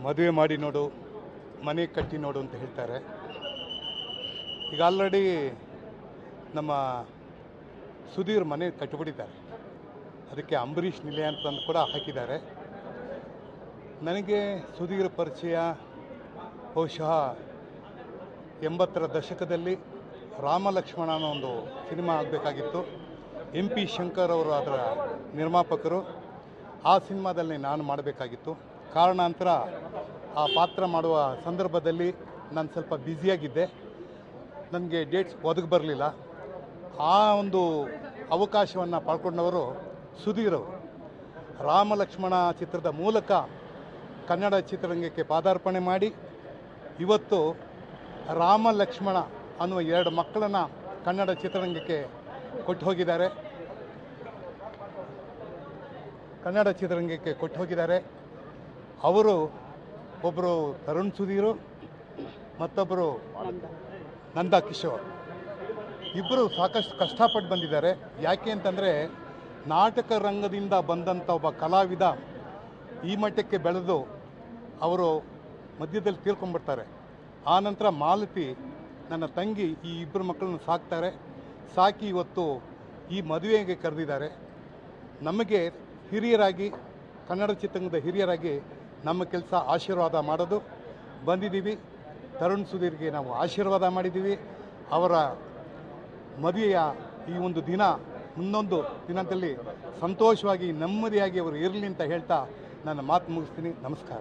ಮದುವೆ ಮಾಡಿ ನೋಡು, ಮನೆ ಕಟ್ಟಿ ನೋಡು ಅಂತ ಹೇಳ್ತಾರೆ. ಈಗ ಆಲ್ರೆಡಿ ನಮ್ಮ ಸುಧೀರ್ ಮನೆ ಕಟ್ಟಿಬಿಟ್ಟಿದ್ದಾರೆ. ಅದಕ್ಕೆ ಅಂಬರೀಷ್ ನಿಲಯ ಅಂತಂದು ಕೂಡ ಹಾಕಿದ್ದಾರೆ. ನನಗೆ ಸುಧೀರ್ ಪರಿಚಯ ಬಹುಶಃ 80ರ ದಶಕದಲ್ಲಿ ರಾಮ ಲಕ್ಷ್ಮಣ ಅನ್ನೋ ಒಂದು ಸಿನಿಮಾ ಆಗಬೇಕಾಗಿತ್ತು. MP ಶಂಕರ್ ಅವರು ಅದರ ನಿರ್ಮಾಪಕರು. ಆ ಸಿನಿಮಾದಲ್ಲಿ ನಾನು ಮಾಡಬೇಕಾಗಿತ್ತು. ಕಾರಣಾಂತರ ಆ ಪಾತ್ರ ಮಾಡುವ ಸಂದರ್ಭದಲ್ಲಿ ನಾನು ಸ್ವಲ್ಪ ಬ್ಯುಸಿಯಾಗಿದ್ದೆ. ನನಗೆ ಡೇಟ್ಸ್ ಒದಗಿ ಬರಲಿಲ್ಲ. ಆ ಒಂದು ಅವಕಾಶವನ್ನು ಪಡ್ಕೊಂಡವರು ಸುಧೀರ್ ಅವರು. ರಾಮ ಲಕ್ಷ್ಮಣ ಚಿತ್ರದ ಮೂಲಕ ಕನ್ನಡ ಚಿತ್ರರಂಗಕ್ಕೆ ಪಾದಾರ್ಪಣೆ ಮಾಡಿ ಇವತ್ತು ರಾಮ ಲಕ್ಷ್ಮಣ ಅನ್ನುವ 2 ಮಕ್ಕಳನ್ನು ಕನ್ನಡ ಚಿತ್ರರಂಗಕ್ಕೆ ಕೊಟ್ಟು ಹೋಗಿದ್ದಾರೆ. ಅವರು ಒಬ್ಬರು ತರುಣ್ ಸುಧೀರು, ಮತ್ತೊಬ್ಬರು ನಂದಾ ಕಿಶೋರ್. ಇಬ್ಬರು ಸಾಕಷ್ಟು ಕಷ್ಟಪಟ್ಟು ಬಂದಿದ್ದಾರೆ. ಯಾಕೆ ಅಂತಂದರೆ ನಾಟಕ ರಂಗದಿಂದ ಬಂದಂಥ ಒಬ್ಬ ಕಲಾವಿದ ಈ ಮಟ್ಟಕ್ಕೆ ಬೆಳೆದು ಅವರು ಮಧ್ಯದಲ್ಲಿ ತೀರ್ಕೊಂಡ್ಬಿಡ್ತಾರೆ. ಆನಂತರ ಮಾಲತಿ ನನ್ನ ತಂಗಿ ಈ ಇಬ್ಬರು ಮಕ್ಕಳನ್ನು ಸಾಕಿ ಇವತ್ತು ಈ ಮದುವೆಗೆ ಕರೆದಿದ್ದಾರೆ. ನಮಗೆ ಹಿರಿಯರಾಗಿ, ಕನ್ನಡ ಚಿತ್ರರಂಗದ ಹಿರಿಯರಾಗಿ ನಮ್ಮ ಕೆಲಸ ಆಶೀರ್ವಾದ ಮಾಡೋದು. ಬಂದಿದ್ದೀವಿ. ತರುಣ್ ಸುಧೀರ್ಗೆ ನಾವು ಆಶೀರ್ವಾದ ಮಾಡಿದ್ದೀವಿ. ಅವರ ಮದುವೆಯ ಈ ಒಂದು ದಿನ ಮುಂದೊಂದು ದಿನದಲ್ಲಿ ಸಂತೋಷವಾಗಿ ನೆಮ್ಮದಿಯಾಗಿ ಅವರು ಇರಲಿ ಅಂತ ಹೇಳ್ತಾ ನನ್ನ ಮಾತು ಮುಗಿಸ್ತೀನಿ. ನಮಸ್ಕಾರ.